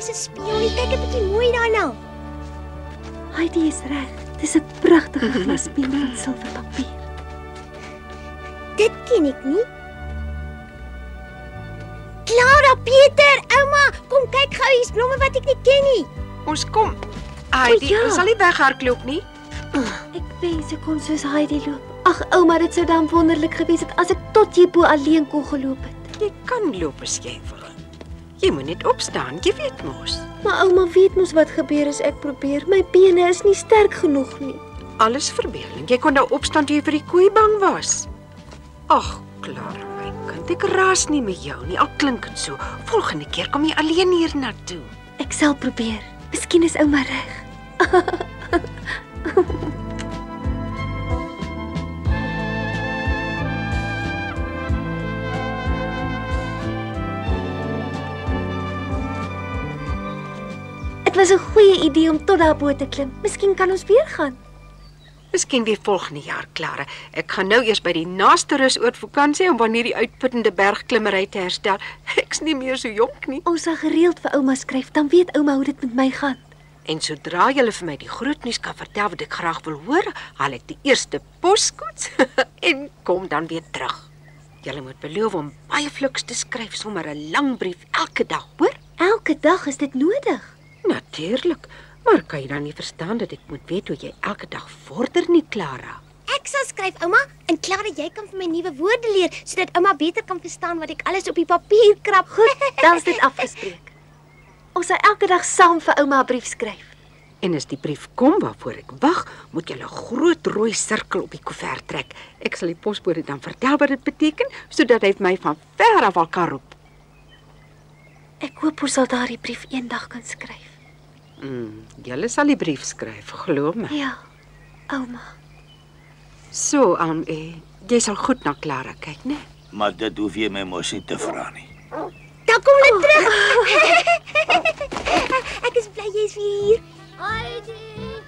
soos 'n spieël nie. Kyk 'n bietjie mooi daarna. Heidi is reg. Dis 'n pragtige glasspieël van silwerpapier. Dit ken ek nie. Clara, Pieter, ouma, kom kyk gou, hier's blomme wat ek nie ken nie. Ons kom. Heidi, O, ja. ons sal nie weghardloop nie. Ek wens ek kon soos Heidi loop. Ag ouma, dit sou dan wonderlik gewees het as ek tot hierbo alleen kon geloop het. Jy kan loop as jy wil. Jy moet net opstaan, jy weet mos. Maar ouma weet mos wat gebeur as ek probeer. My bene is nie sterk genoeg nie. Alles verbeelding. Jy kon nou opstaan toe jy vir die koei bang was. Ag, Clara, my kind, ek raas nie met jou nie. Al klink dit so. Volgende keer kom jy alleen hier na toe. Ek sal probeer. Miskien is ouma reg. Dit was 'n goeie idee om tot daarbo te klim. Miskien kan ons weer gaan. Miskien weer volgende jaar, Clara. Ek gaan nou eers by die naaste rus oor vakansie om wanneer die uitputtende bergklimmery te herstel. Ek's nie meer so jonk nie. Ons sal gereeld vir ouma skryf, dan weet ouma hoe dit met my gaan. En sodra jy vir my die groot nuus kan vertel wat ek graag wil hoor, haal ek die eerste poskoets en kom dan weer terug. Jy moet beloof om baie fliks te skryf, sommer 'n lang brief elke dag, hoor? Elke dag is dit nodig. Natuurlik, maar kan jy dan nie verstaan dat ek moet weet hoe jy elke dag vorder nie, Clara? Ek sal skryf, ouma, en Clara, jy kan vir my nuwe woorde leer sodat ouma beter kan verstaan wat ek alles op die papier krap. Goed, dan is dit afgespreek. Ons sal elke dag saam vir ouma 'n brief skryf. En as die brief kom waarvoor ek wag, moet jy 'n groot rooi sirkel op die koevert trek. Ek sal die posbode dan vertel wat dit beteken, sodat hy my van ver af al kan roep. Ek hoop ons sal daardie brief eendag kan skryf. Julle sal die brief skryf, glo my. Ja, ouma. So, jy sal goed na Clara kyk, né? Maar dit hoef jy my mos nie te vra nie. Dan kom hulle terug. Ek is bly jy's weer hier. Heidi.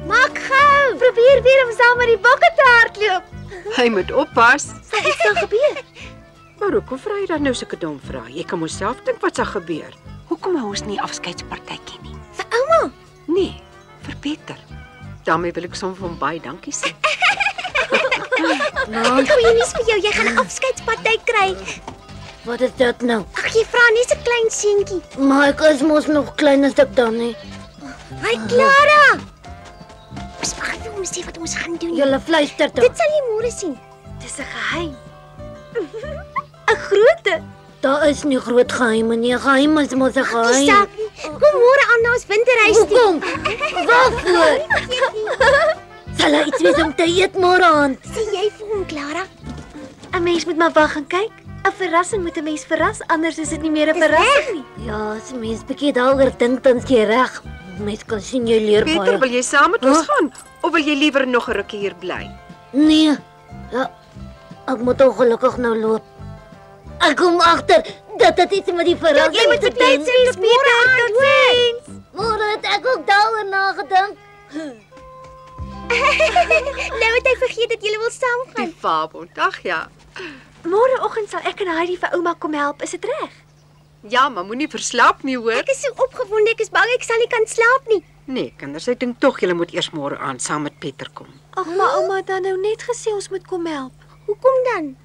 Maak gou. Probeer weer om saam met die bokke te hardloop. Hy moet oppas. Sal iets dan gebeur? Maar hoekom vra jy dan nou sulke dom vrae? Jy kan mos self dink wat sal gebeur. Hoekom hou ons nie afskeidspartytjie nie? Vir ouma. Nee, vir Pieter. Daarmee wil ek sommer vir hom baie dankie sê. Nou, goeie nuus vir jou, jy gaan 'n afskeidsparty kry. Wat is dit nou? Ag, jy vra net 'n klein seentjie. Maar ek is mos nog klein as ek dan nie. Hi Clara. Ons mag vir ons sê wat ons gaan doen. Julle fluister Dit dan. sal jy môre sien. Dis 'n geheim. 'n Groote. Daar is nie groot geheime nie. Geheim is mos 'n Die geheim. saak nie. Kom môre aan na ons winterhuis toe. Hoekom? Waarvoor? Sal hy iets wees om te eet môre aand? Sê jy vir hom, Clara? 'n Mens moet maar wag en kyk. 'n Verrassing moet 'n mens verras, anders is dit nie meer 'n verrassing nie. Ja, as mens bietjie daaroor dink, dan is jy reg. Mens kan sien jy leer Pieter, baie. wil jy saam met ons gaan of wil jy liewer nog 'n rukkie hier bly? Nee. Ja, ek moet ongelukkig nou loop. Ek kom agter dat dit iets met die verrassing Jy moet te op tyd doen. sê, Pieter. Totsiens. Môre het ek ook daaroor nagedink. Nou het hy vergeet dat julle wil saamgaan. Die Vaabond, ag ja. Môreoggend sal ek en Heidi vir ouma kom help, is dit reg? Ja, maar moenie verslaap nie, hoor. Ek is so opgewonde, ek is bang ek sal nie kan slaap nie. Nee, kinders, ek dink tog julle moet eers môre aand saam met Pieter kom. Ag, maar ouma het dan nou net gesê ons moet kom help. Hoekom dan?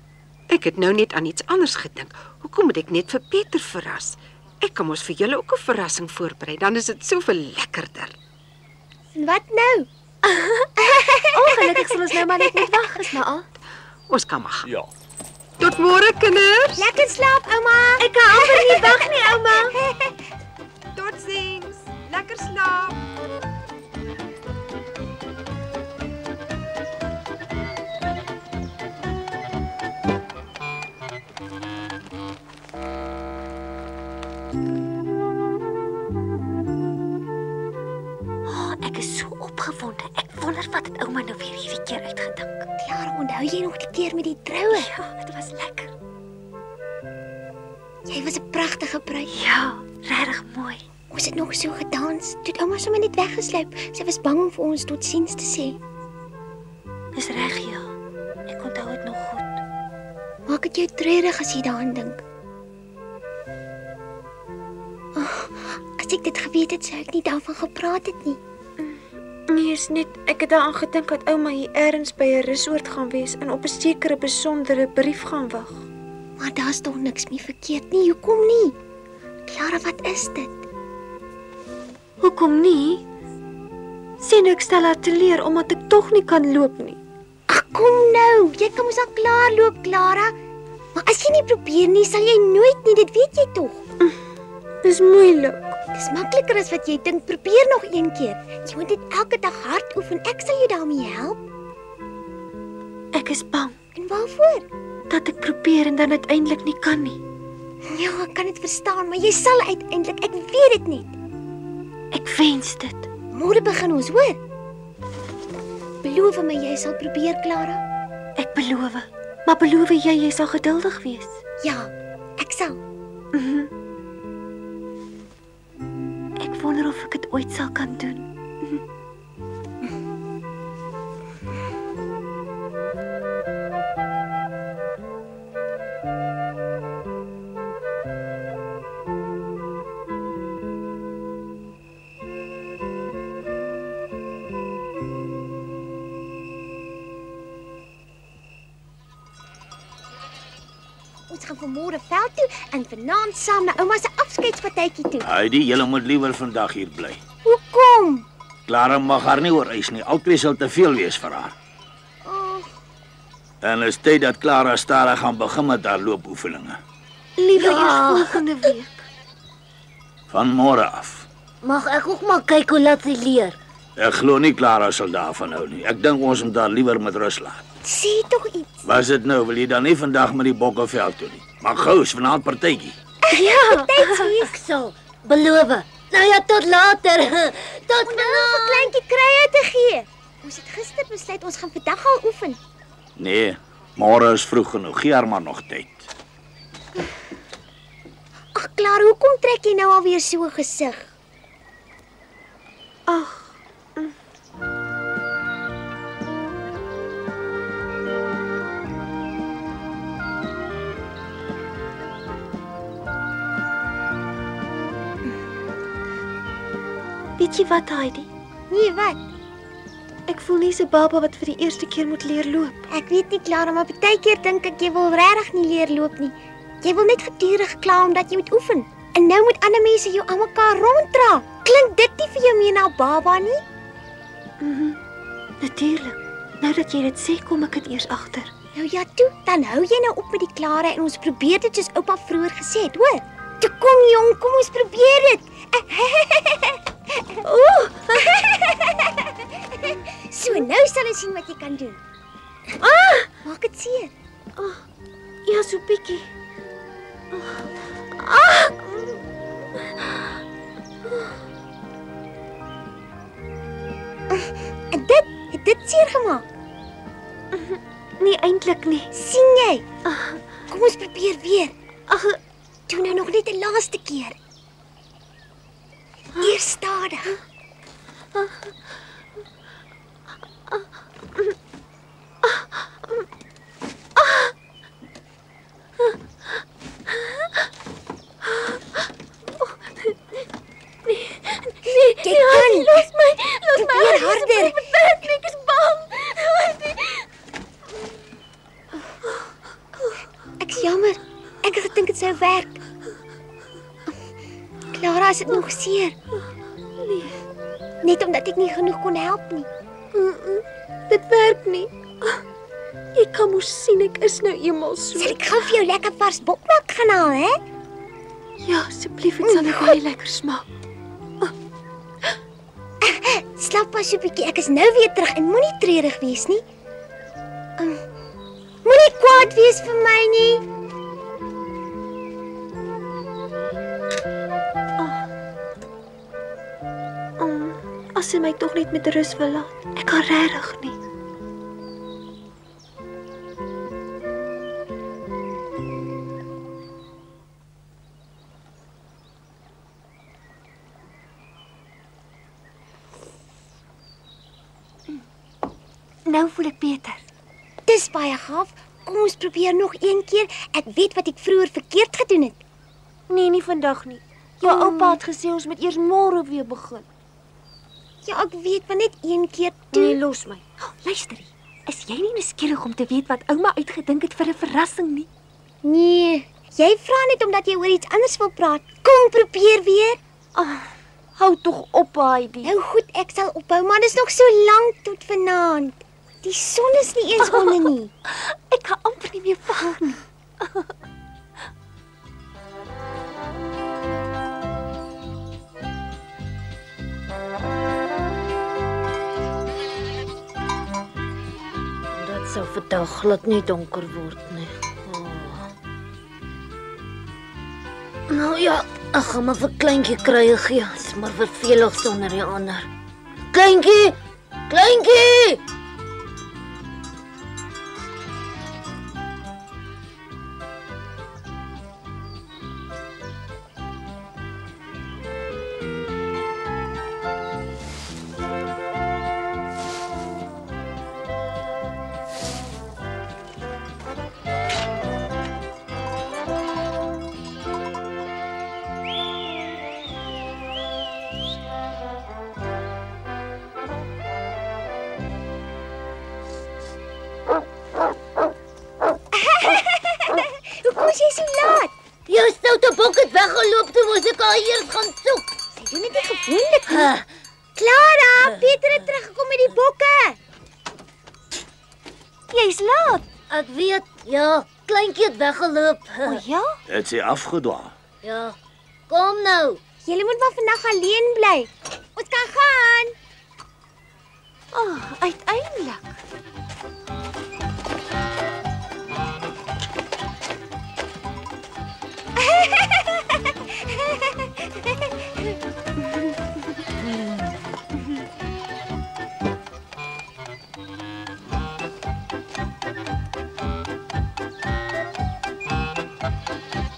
Ek het nou net aan iets anders gedink. Hoekom moet ek net vir Pieter verras? Ek kan mos vir julle ook 'n verrassing voorberei, dan is dit soveel lekkerder. Wat nou? Ongelukkig sal ons nou maar net moet wag, is maar al. Ons kan maar gaan. Ja. Tot môre, kinders. Lekker slaap, ouma. Ek kan amper nie wag nie, ouma. Totsiens. Lekker slaap. Ek is so opgewonde. Ek wonder wat het ouma nou weer hierdie keer uitgedink. Clara, onthou jy nog die keer met die troue? Ja, dit was lekker. Jy was 'n pragtige bruid. Ja, regtig mooi. Ons het nog so gedans. Toe het ouma sommer net weggesluip. Sy was bang om vir ons totsiens te sê. Dis reg, ja. Ek onthou dit nog goed. Maak dit jou treurig as jy daaraan dink? Oh, ek dit geweet het, sou ek nie daarvan gepraat het nie. Nee, is net ek het daaraan gedink dat ouma hier eers by 'n resort gaan wees en op 'n sekere besondere brief gaan wag. Maar daar's tog niks meer verkeerd nie. Hoekom nie? Clara, wat is dit? Hoekom nie? Sien ek stel haar teleur omdat ek tog nie kan loop nie. Ag, kom nou. Jy kan mos al klaar loop, Clara. Maar as jy nie probeer nie, sal jy nooit nie, dit weet jy tog. Dis moeilik. Dis makliker as wat jy dink. Probeer nog een keer. Jy moet dit elke dag hard oefen. Ek sal jou daarmee help. Ek is bang En waarvoor? dat ek probeer en dan uiteindelik nie kan nie. Ja, ek kan dit verstaan, maar jy sal uiteindelik. Ek weet dit net. Ek wens dit. Môre begin ons, hoor? Beloof my jy sal probeer, Clara. Ek beloof. Maar beloof jy sal geduldig wees? Ja, ek sal. Ek wonder of ek dit ooit sal kan doen. Ons gaan vanmôre veld toe en vanaand saam na ouma se afskeidspartytjie toe. Heidi, julle moet liewer vandag hier bly. Hoekom? Clara mag haar nie oorreis nie. Albei sal te veel wees vir haar. Oh, En is tyd dat Clara stadig gaan begin met haar loopoefeninge. Liewe Ja. eers volgende week. Van môre af. Mag ek ook maar kyk hoe laat sy leer? Ek glo nie Clara sal daarvan hou nie. Ek dink ons moet haar liewer met rus laat. sê tog iets. Was dit nou, wil jy dan nie vandag met die bokkeveld toe nie? Maar gou, is vanaand partytjie. Ja, ek sal. Beloof. Nou ja, tot later. Tot Nou 'n kleintjie krye te gee. Ons het gister besluit ons gaan vandag al oefen. Nee, môre is vroeg genoeg. Gee haar maar nog tyd. Ag, Clara, hoekom trek jy nou alweer so 'n gesig? Ag, weet jy wat, Heidi? Nee, wat? Ek voel nie so baba wat vir die eerste keer moet leer loop. Ek weet nie, Clara, maar partykeer dink ek jy wil regtig nie leer loop nie. Jy wil net gedurig kla omdat jy moet oefen. En nou moet ander mense jou aan mekaar ronddra. Klink dit nie vir jou meer na 'n baba nie? Natuurlik. Nou dat jy dit sê, kom ek dit eers agter. Nou ja, toe, dan hou jy nou op met die Clara en ons probeer dit soos oupa vroeër gesê het, hoor? Toe kom jong, kom ons probeer dit. Ooh. So, nou sal ons sien wat jy kan doen. Maak dit seer. Ja, so bietjie. En het dit seer gemaak? Nee, eintlik nie. Sien jy? Kom ons probeer weer. Ag, Doen nou nog net 'n laaste keer. Eers stadig. Jy kan. los my. Probeer harder. Ek is bang. Ek's jammer. Ek het gedink dit sou werk. Clara, is dit nog seer? Nee, Net omdat ek nie genoeg kon help nie. dit werk nie. Jy kan mos sien ek is nou eenmal so. Sal ek gou vir jou lekker vars bokmelk gaan haal, hè? Ja, asseblief, dit sal net baie lekker smaak. Slap pas 'n bietjie. Ek is nou weer terug en moenie treurig wees nie. Moenie kwaad wees vir my nie. As jy my tog net met rus wil laat. Ek kan regtig nie. Nou voel ek beter. Dis baie gaaf. Kom ons probeer nog een keer. Ek weet wat ek vroeër verkeerd gedoen het. Nee, nie vandag nie. Maar oupa het gesê ons moet eers môre weer begin. Ja, ek weet, maar net een keer toe. Nee, los my. Luister hier. Is jy nie nuuskierig om te weet wat ouma uitgedink het vir 'n verrassing nie? Nee, jy vra net omdat jy oor iets anders wil praat. Kom, probeer weer. Hou tog op, Heidi. Nou goed, ek sal ophou, maar dit is nog so lank tot vanaand. Die son is nie eens onder nie. Ek kan amper nie meer wag nie. Dit sou vandag glad nie donker word nie. Nou ja, ek gaan maar vir kleintjie kry gee. Dit is maar vervelig sonder die ander. Kleintjie! Kleintjie! Hoekom is jy so laat? Jou stoute bok het weggeloop toe moes ek haar eers gaan soek. Sy doen dit nie gewoonlik nie. Clara, Pieter het teruggekom met die bokke. Jy's laat. Ek weet, ja, kleintjie het weggeloop. O ja? Het sy afgedwaal. Ja. Kom nou. Julle moet maar vandag alleen bly. Ons kan gaan. Uiteindelik.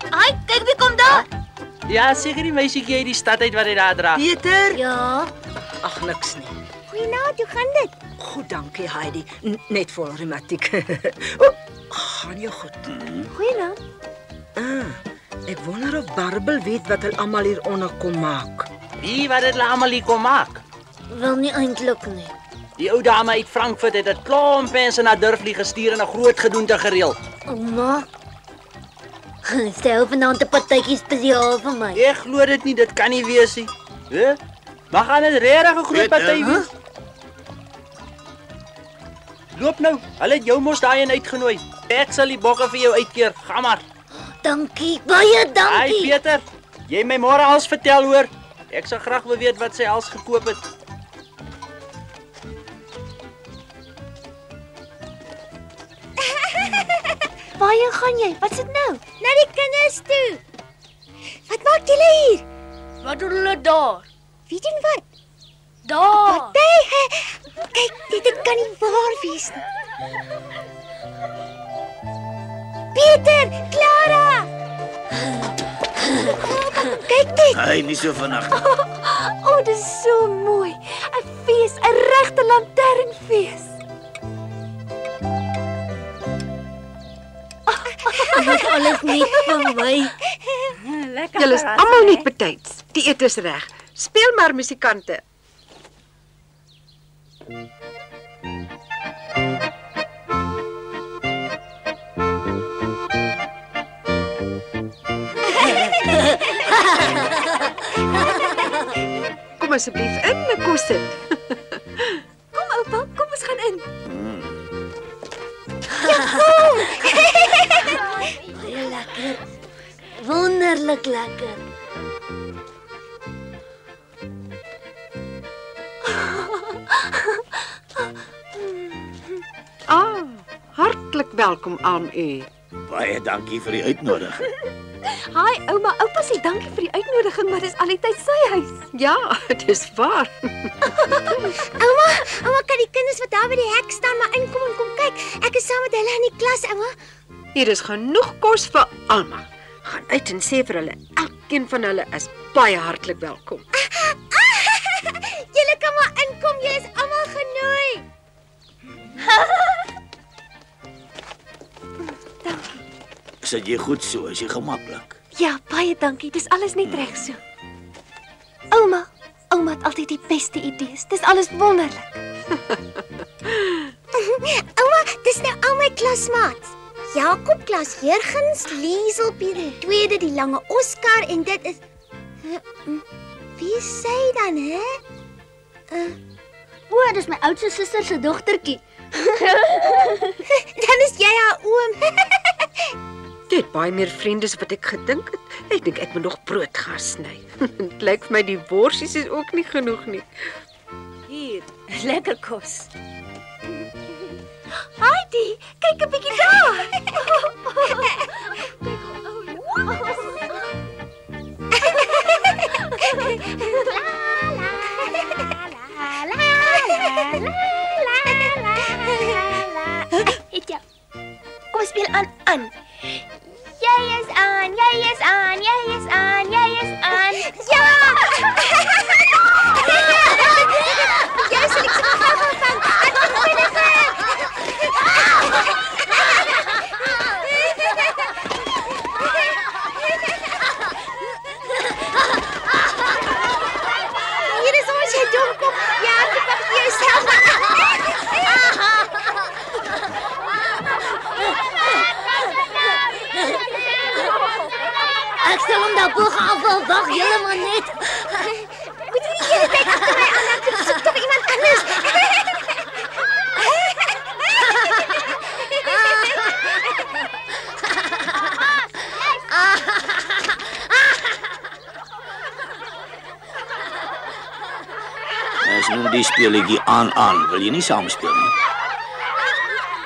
Ai, kyk wie kom daar. Ja, seker die meisietjie uit die stad uit wat hy daar dra. Pieter? Ja. Ag niks nie. Goeienaand, hoe gaan dit? Goed, dankie Heidi. Net vol reumatiek. O, gaan jy goed? Goeienaand. Ek wonder of Barbel weet wat hulle almal hier onder kom maak. Wie wat dit almal hier kom maak? Wel nie eintlik nie. Die ou dame uit Frankfurt het 'n klomp mense na Durflie gestuur en 'n groot gedoente gereël. Ouma. Stel vanaand 'n partytjie spesiaal vir my. Ek glo dit nie, dit kan nie wees nie. Hè? Maar gaan dit regtig 'n groot party wees? Loop nou. Hulle het jou mos daarin uitgenooi. Ek sal die bokke vir jou uitkeer. Gaan maar. Dankie, baie Ai dankie. Pieter, jy my môre alles vertel hoor. Ek sal graag wil weet wat sy als gekoop het. Waarheen gaan jy? Wat's dit nou? Na die kinders toe. Wat maak julle hier? Wat doen hulle daar? Wie doen wat? Daar. Kyk, dit kan nie waar wees nie. Pieter, Clara! Kyk dit. Hy nie so vinnig. Dit is so mooi. 'n Fees, 'n regte lanternfees. Dit is alles net vir my. Lekker. Julle is almal nie betyds. Die ete is reg. Speel maar musikante. Kom asseblief in, ek kos dit. Kom oupa, kom ons gaan in. Baie lekker. Wonderlik lekker. Hartlik welkom aan u. Baie dankie vir die uitnodiging. Hi ouma, oupa sê dankie vir die uitnodiging, maar dis altyd sy huis. Ja, dis waar. Ouma, kan die kinders wat daar by die hek staan maar inkom en kom kyk? Ek is saam met hulle in die klas, ouma. Hier is genoeg kos vir almal. Gaan uit en sê vir hulle, elkeen van hulle is baie hartlik welkom. Julle kan maar inkom, julle is almal genooi. Sit jy goed so, is jy gemaklik? Ja, pa. Baie dankie, dis alles net reg so. Ouma het altyd die beste idees. Dis alles wonderlik. Ouma, dis nou al my klasmaats. Jakob Klas Jurgens, Liesel Pierre, tweede die lange Oscar en dit is wie is sy dan, hè? O, dis my oudste suster se dogtertjie. Dan is jy haar oom. Jy het baie meer vriende as wat ek gedink het. Ek dink ek moet nog brood gaan sny. Dit lyk vir my die worsies is ook nie genoeg nie. Hier, lekker kos. Heidi, kyk 'n bietjie daar. Etja. Kom speel aan. Jy is aan. Ja! Jy sal ek so gou vang. Hier is ons, jy domkop. Ja, jy pak vir jouself. Ek sal hom daar bo gaan wag, julle maar net. Moet jy die hele tyd agter my aan ek soek tog iemand anders. Ons noem die speletjie aan. Wil jy nie saam speel nie?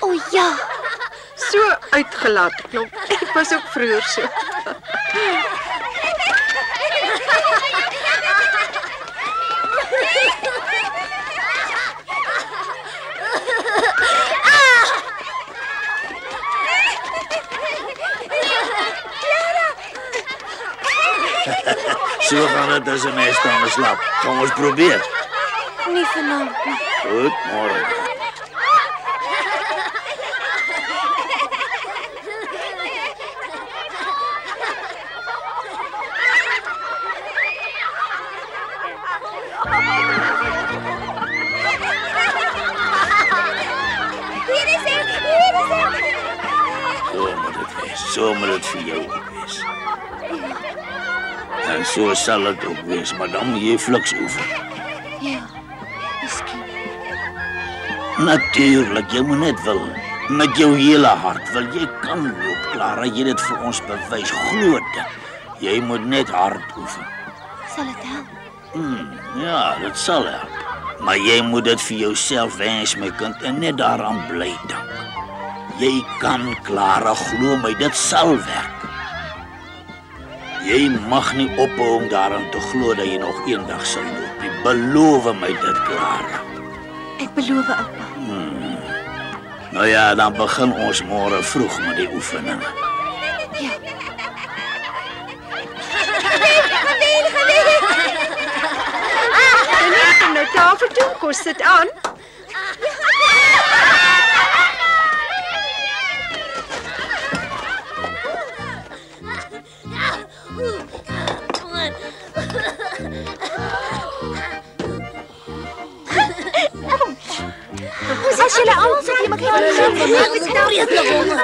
O ja, So uitgelaat klomp. Ek was ook vroeër so. So gaan dit as 'n mens staan en slaap. Kom ons probeer. nie vanaand nie. Goed, môre. So moet dit vir jou ook wees. En so sal dit ook wees, maar dan moet jy fliks oefen. Ja, miskien. Natuurlik, jy moet net wil. Met jou hele hart wil jy kan loop, Clara, jy dit vir ons bewys, glo dit. Jy moet net hard oefen. Sal dit help? Ja, dit sal help. Maar jy moet dit vir jouself wens, my kind, en net daaraan bly dank. Jy kan, Clara, glo my, dit sal werk. Jy mag nie ophou om daaraan te glo dat jy nog eendag sal loop nie. Beloof my dit, Clara. Ek beloof, oupa. Nou ja, dan begin ons môre vroeg met die oefening. Ja. En ek kom nou tafel toe, kos dit aan. As julle almal so iemand kan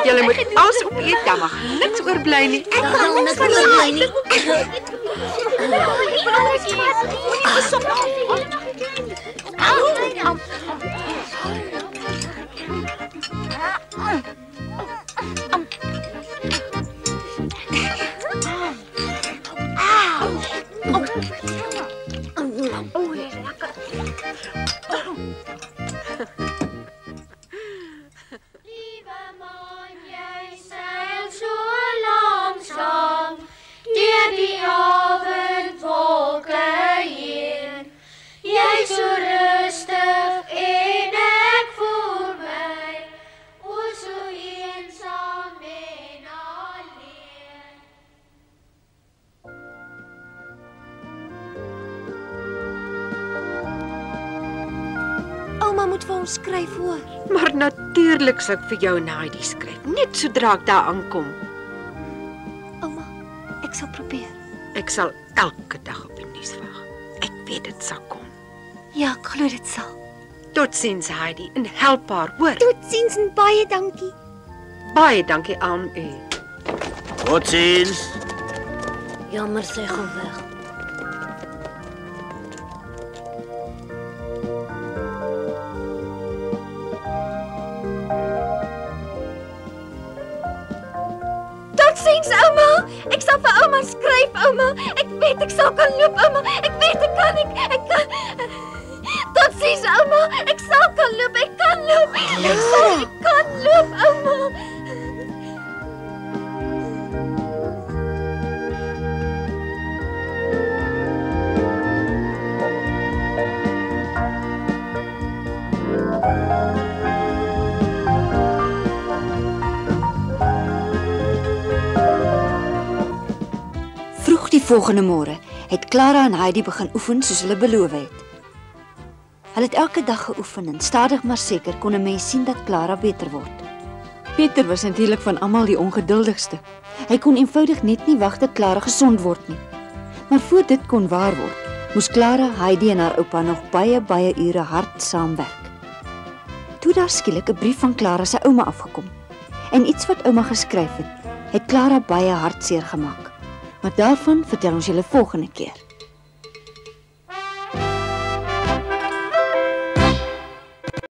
Julle moet alles opeet, dan mag niks oorbly nie. Ouma moet vir ons skryf hoor. Maar natuurlik sal ek vir jou en Heidi skryf, net sodra ek daar aankom. Ouma, Ek sal probeer. Ek sal elke dag op die nuus wag. Ek weet dit sal kom. Ja, ek glo dit sal. Totsiens Heidi en help haar, hoor. Totsiens en baie dankie. Baie dankie aan u. Totsiens. Jammer sy gaan weg. Totsiens, ouma. Ek sal vir ouma skryf, ouma. Ek weet ek sal kan loop, ouma. Ek weet ek kan. Totsiens, ouma. Ek sal kan loop. Ek kan loop. Ek kan loop, ouma. Vroeg die volgende môre het Clara en Heidi begin oefen soos hulle beloof het. Hulle het elke dag geoefen en stadig maar seker kon 'n mens sien dat Clara beter word. Pieter was natuurlik van almal die ongeduldigste. Hy kon eenvoudig net nie wag dat Clara gesond word nie. Maar voor dit kon waar word, moes Clara, Heidi en haar oupa nog baie ure hard saamwerk. Toe daar skielik 'n brief van Clara se ouma afgekom. En iets wat ouma geskryf het Clara baie hartseer gemaak. Maar daarvan vertel ons julle volgende keer.